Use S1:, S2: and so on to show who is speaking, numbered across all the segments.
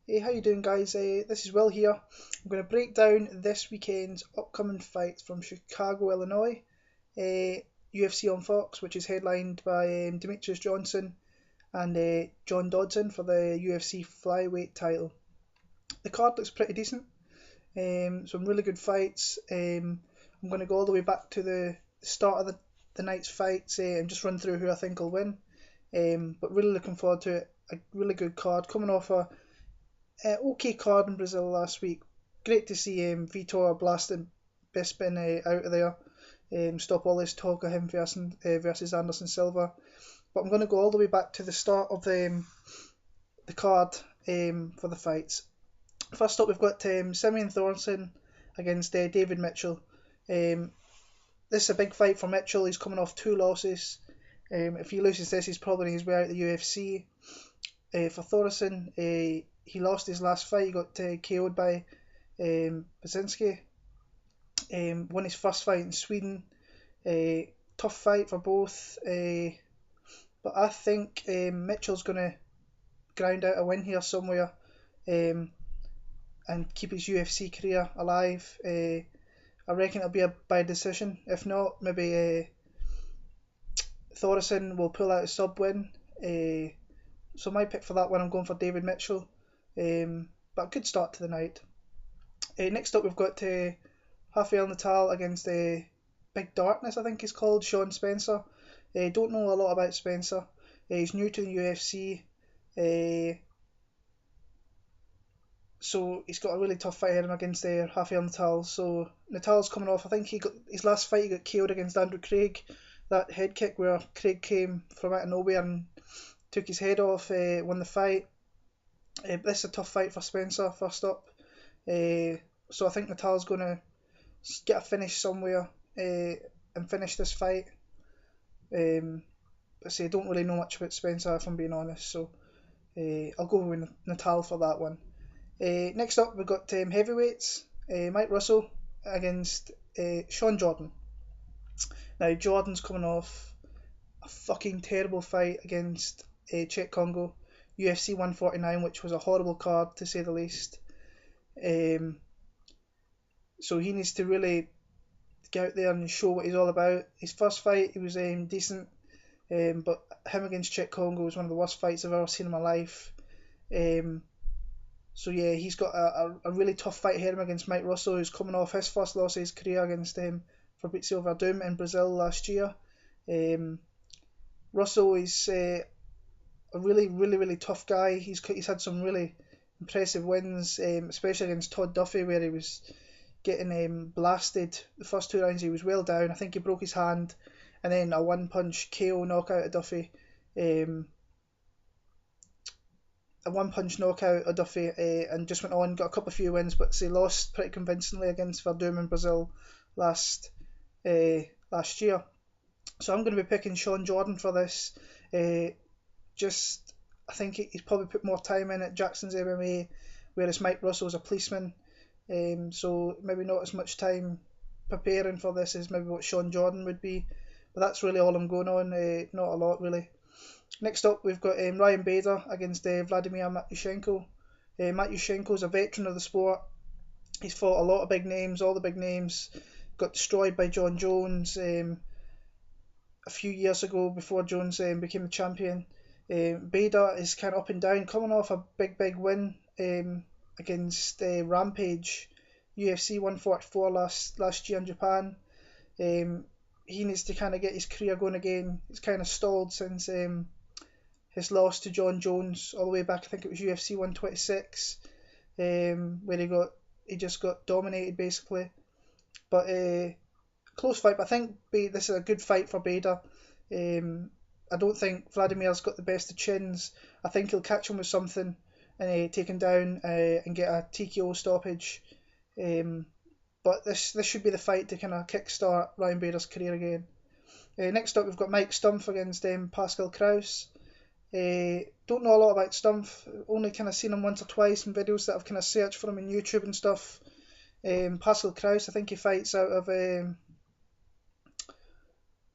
S1: Hey, how you doing, guys? This is Will here. I'm going to break down this weekend's upcoming fights from Chicago, Illinois, UFC on Fox, which is headlined by Demetrius Johnson and John Dodson for the UFC flyweight title. The card looks pretty decent. Some really good fights. I'm going to go all the way back to the start of the night's fights and just run through who I think will win. But really looking forward to it. A really good card coming off a okay card in Brazil last week. Great to see Vitor blasting Bisping out of there. Stop all this talk of him versus Anderson Silva. But I'm going to go all the way back to the start of the card for the fights. First up, we've got Simeon Thornton against David Mitchell. This is a big fight for Mitchell. He's coming off two losses. If he loses this, he's probably on his way out of the UFC. For Thorson, he lost his last fight. He got KO'd by Basinski. Won his first fight in Sweden. Tough fight for both. But I think Mitchell's going to grind out a win here somewhere and keep his UFC career alive. I reckon it'll be by decision. If not, maybe Thorson will pull out a sub win. So my pick for that one, I'm going for David Mitchell. But a good start to the night. Next up, we've got Rafael Natal against Big Darkness, I think he's called, Sean Spencer. Don't know a lot about Spencer. He's new to the UFC. So he's got a really tough fight ahead of him against Rafael Natal. So Natal's coming off, I think he got his last fight, he got KO'd against Andrew Craig. That head kick where Craig came from out of nowhere and took his head off, won the fight. This is a tough fight for Spencer, first up. So I think Natal's going to get a finish somewhere and finish this fight. I say I don't really know much about Spencer, if I'm being honest, so I'll go with Natal for that one. Next up, we've got heavyweights. Mike Russell against Sean Jordan. Now, Jordan's coming off a fucking terrible fight against Czech Congo, UFC 149, which was a horrible card to say the least. So he needs to really get out there and show what he's all about. His first fight, he was decent, but him against Czech Congo was one of the worst fights I've ever seen in my life. So yeah, he's got a really tough fight ahead of him against Mike Russell, who's coming off his first loss of his career against Fabrizio Verdum in Brazil last year. Russell is a really tough guy. He's had some really impressive wins, especially against Todd Duffy, where he was getting blasted. The first two rounds he was well down. I think he broke his hand, and then a one punch KO knockout of Duffy. A one punch knockout of Duffy, and just went on, got a couple of few wins, but he lost pretty convincingly against Verdum in Brazil last year. So I'm going to be picking Sean Jordan for this. I think he's probably put more time in at Jackson's MMA, whereas Mike Russell's a policeman. So maybe not as much time preparing for this as maybe what Sean Jordan would be. But that's really all I'm going on, not a lot really. Next up, we've got Ryan Bader against Vladimir Matyushenko. Matyushenko's a veteran of the sport. He's fought a lot of big names, all the big names. Got destroyed by John Jones a few years ago before Jones became the champion. Bader is kind of up and down, coming off a big win against Rampage, UFC 144 last year in Japan. He needs to kind of get his career going again. It's kind of stalled since his loss to John Jones all the way back. I think it was UFC 126, where he just got dominated basically. But close fight. But I think this is a good fight for Bader. I don't think Vladimir's got the best of chins. I think he'll catch him with something and take him down and get a TKO stoppage. But this should be the fight to kind of kickstart Ryan Bader's career again. Next up, we've got Mike Stumpf against Pascal Kraus. Don't know a lot about Stumpf. Only kind of seen him once or twice in videos that I've kind of searched for him on YouTube and stuff. Pascal Kraus, I think he fights out of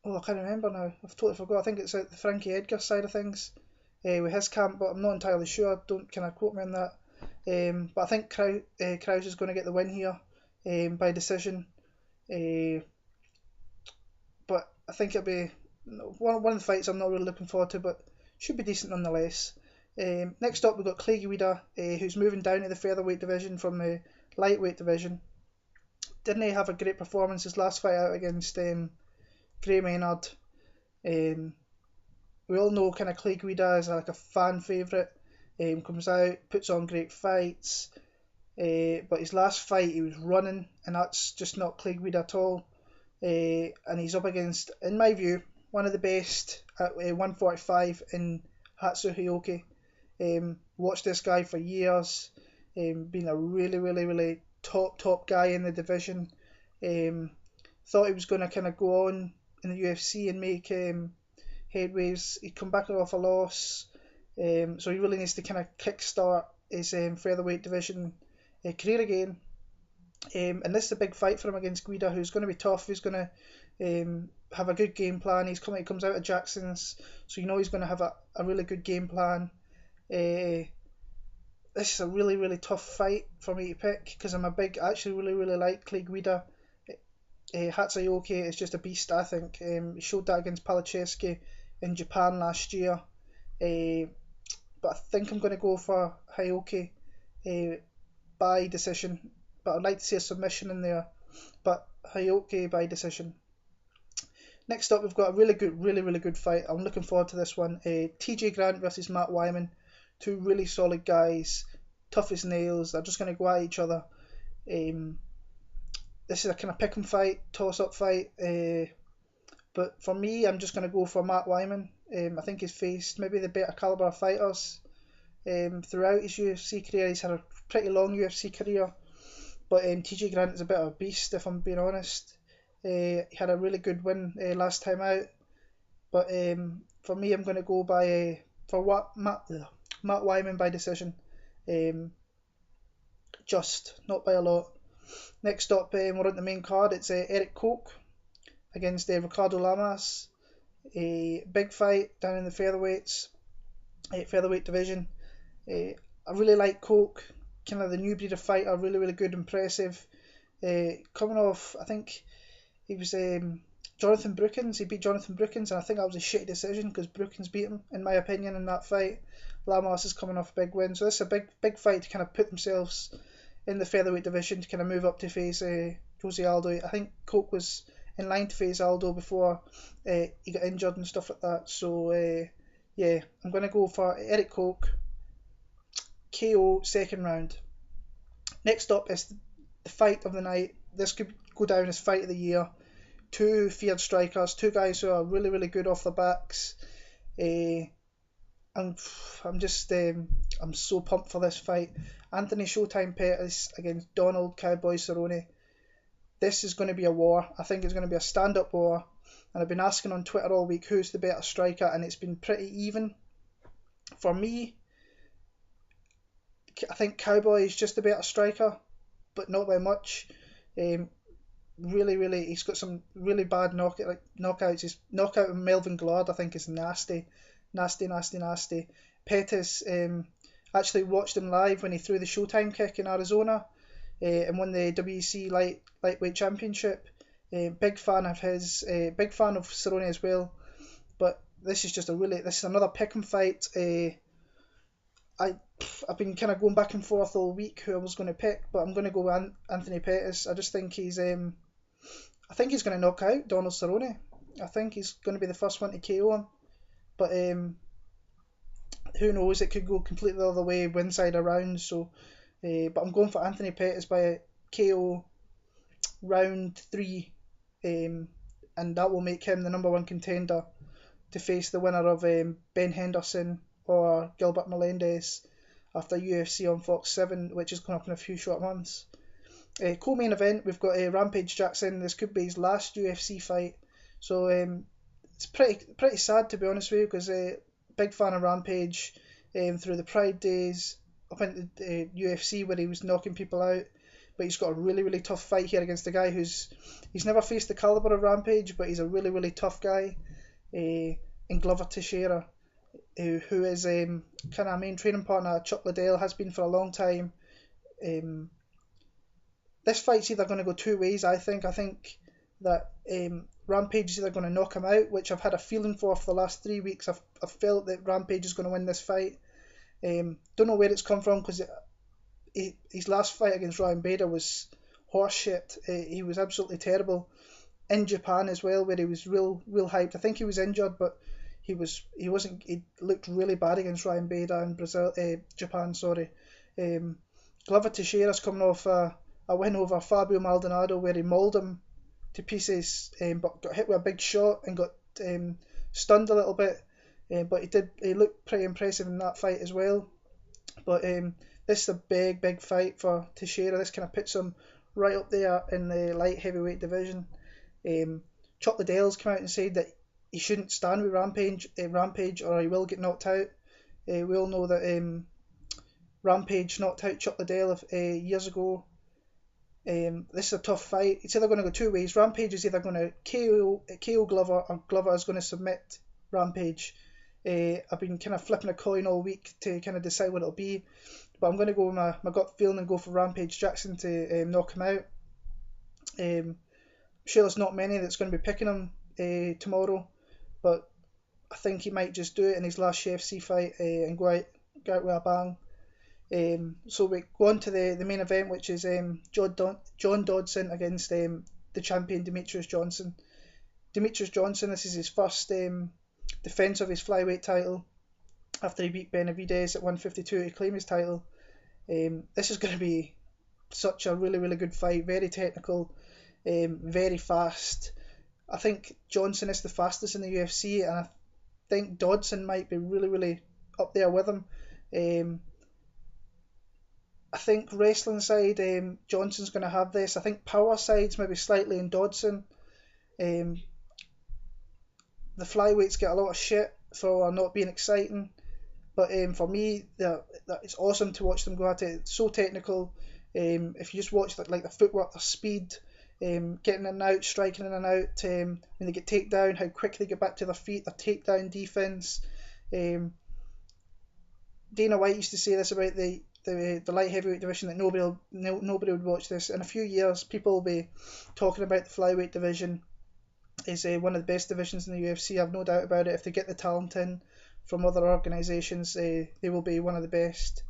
S1: I can't remember now. I've totally forgot. I think it's out the Frankie Edgar side of things with his camp, but I'm not entirely sure. Don't kind of quote me on that. But I think Krause is going to get the win here by decision. But I think it'll be one of the fights I'm not really looking forward to, but should be decent nonetheless. Next up, we've got Clay Guida, who's moving down to the featherweight division from the lightweight division. Didn't he have a great performance his last fight out against Gray Maynard? We all know kind of Clay Guida is like a fan favourite. Comes out, puts on great fights, but his last fight he was running, and that's just not Clay Guida at all. And he's up against, in my view, one of the best at 145 in Hatsu Hioki. Watched this guy for years, being a really top guy in the division. Thought he was going to kind of go on in the UFC and make headways. He'd come back off a loss, so he really needs to kind of kickstart his featherweight division career again. And this is a big fight for him against Guida, who's going to be tough. He's going to have a good game plan. He comes out of Jackson's, so you know he's going to have a really good game plan. This is a really tough fight for me to pick because I'm actually really like Clay Guida. Hatsuyoki is just a beast, I think. He showed that against Palachevsky in Japan last year. But I think I'm going to go for Hioki by decision. But I'd like to see a submission in there. But Hioki by decision. Next up, we've got a really good fight. I'm looking forward to this one. TJ Grant versus Matt Wyman. Two really solid guys. Tough as nails. They're just going to go at each other. This is a kind of pick 'em fight, toss-up fight. But for me, I'm just going to go for Matt Wyman. I think he's faced maybe the better caliber of fighters throughout his UFC career. He's had a pretty long UFC career. But TJ Grant is a bit of a beast, if I'm being honest. He had a really good win last time out. But for me, I'm going to go by Matt Wyman by decision. Just, not by a lot. Next up, we're on the main card. It's Eric Koch against Ricardo Lamas. A big fight down in the featherweight division. I really like Koch, kind of the new breed of fighter, really good, impressive. Coming off, I think he was Jonathan Brookins. He beat Jonathan Brookins, and I think that was a shitty decision because Brookins beat him, in my opinion, in that fight. Lamas is coming off a big win, so this is a big fight to kind of put themselves in the featherweight division to kind of move up to face Jose Aldo. I think Koch was in line to face Aldo before he got injured and stuff like that. So yeah, I'm going to go for Eric Koch, KO second round. Next up is the fight of the night. This could go down as fight of the year. Two feared strikers, two guys who are really good off the backs. I'm so pumped for this fight. Anthony Showtime Pettis against Donald Cowboy Cerrone. This is going to be a war. I think it's going to be a stand-up war. And I've been asking on Twitter all week who's the better striker, and it's been pretty even. For me, I think Cowboy is just a better striker, but not by much. Really, he's got some really bad knockouts. His knockout of Melvin Glard, I think, is nasty. Pettis, actually watched him live when he threw the Showtime kick in Arizona and won the WEC lightweight championship. Big fan of his. Big fan of Cerrone as well. But this is another pick'em fight. I've been kind of going back and forth all week who I was going to pick, but I'm going to go Anthony Pettis. I just think he's going to knock out Donald Cerrone. I think he's going to be the first one to KO him. But who knows? It could go completely the other way, win side around. So, but I'm going for Anthony Pettis by a KO round 3, and that will make him the number 1 contender to face the winner of Ben Henderson or Gilbert Melendez after UFC on Fox 7, which is coming up in a few short months. Co-main event, we've got Rampage Jackson. This could be his last UFC fight. So it's pretty sad, to be honest with you, because big fan of Rampage through the Pride days up into the UFC where he was knocking people out, but he's got a really tough fight here against a guy he's never faced the caliber of Rampage, but he's a really tough guy in Glover Teixeira. who is kind of a main training partner, Chuck Liddell, has been for a long time. Um, this fight's either going to go two ways, I think. I think that Rampage is either going to knock him out, which I've had a feeling for the last 3 weeks. I've felt that Rampage is going to win this fight. Don't know where it's come from, because his last fight against Ryan Bader was horseshit. He was absolutely terrible in Japan as well, where he was real hyped. I think he was injured, but he wasn't. He looked really bad against Ryan Bader in Japan. Sorry. Glover Teixeira's coming off a win over Fabio Maldonado, where he mauled him to pieces, but got hit with a big shot and got stunned a little bit. But he looked pretty impressive in that fight as well. But this is a big fight for Teixeira. This kind of puts him right up there in the light heavyweight division. Chuck Liddell's come out and said that he shouldn't stand with Rampage or he will get knocked out. We all know that Rampage knocked out Chuck Liddell years ago. This is a tough fight. It's either going to go two ways. Rampage is either going to KO Glover, or Glover is going to submit Rampage. I've been kind of flipping a coin all week to kind of decide what it'll be, but I'm going to go with my gut feeling and go for Rampage Jackson to knock him out. I'm sure there's not many that's going to be picking him tomorrow, but I think he might just do it in his last UFC fight and go out with a bang. So we go on to the main event, which is John Dodson against the champion Demetrious Johnson. Demetrious Johnson, this is his first defence of his flyweight title after he beat Benavidez at 152 to claim his title. This is going to be such a really good fight, very technical, very fast. I think Johnson is the fastest in the UFC, and I think Dodson might be really up there with him. I think wrestling side, Johnson's going to have this. I think power side's maybe slightly in Dodson. The flyweights get a lot of shit for not being exciting, but for me, it's awesome to watch them go at it. It's so technical. If you just watch like the footwork, the speed, getting in and out, striking in and out, when they get takedown, how quick they get back to their feet, their takedown defense. Dana White used to say this about the light heavyweight division, that nobody would watch this. In a few years, people will be talking about the flyweight division is one of the best divisions in the UFC. I've no doubt about it. If they get the talent in from other organisations, they will be one of the best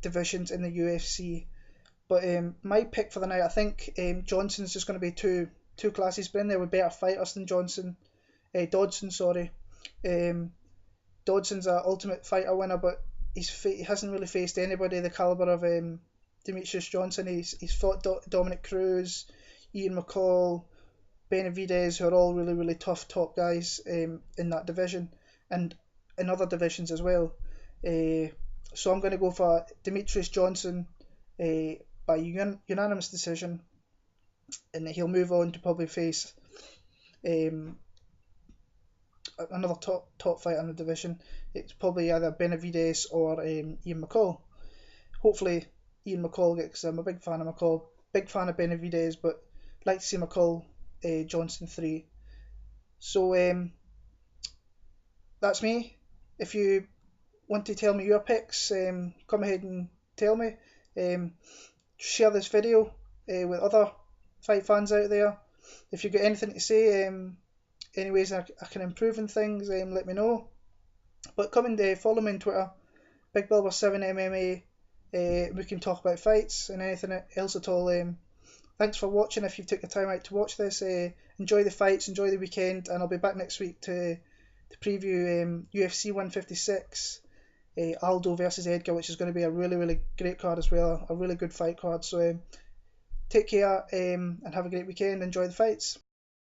S1: divisions in the UFC. But my pick for the night, I think Johnson's just going to be two classes in there with better fighters than Dodson. Dodson's an Ultimate Fighter winner, but he hasn't really faced anybody the calibre of Demetrious Johnson. He's fought Dominic Cruz, Ian McCall, Benavidez, who are all really tough top guys in that division and in other divisions as well. So I'm going to go for Demetrious Johnson by unanimous decision, and he'll move on to probably face another top fighter in the division. It's probably either Benavidez or Ian McCall. Hopefully Ian McCall gets, because I'm a big fan of McCall, big fan of Benavidez, but like to see McCall Johnson 3. So that's me. If you want to tell me your picks, come ahead and tell me. Share this video with other fight fans out there. If you've got anything to say, any ways I can improve in things, let me know. But come and follow me on Twitter, BigBilber7MMA. We can talk about fights and anything else at all. Thanks for watching. If you took the time out to watch this, enjoy the fights, enjoy the weekend, and I'll be back next week to preview UFC 156, Aldo versus Edgar, which is going to be a really great card as well, a really good fight card. So take care and have a great weekend. Enjoy the fights.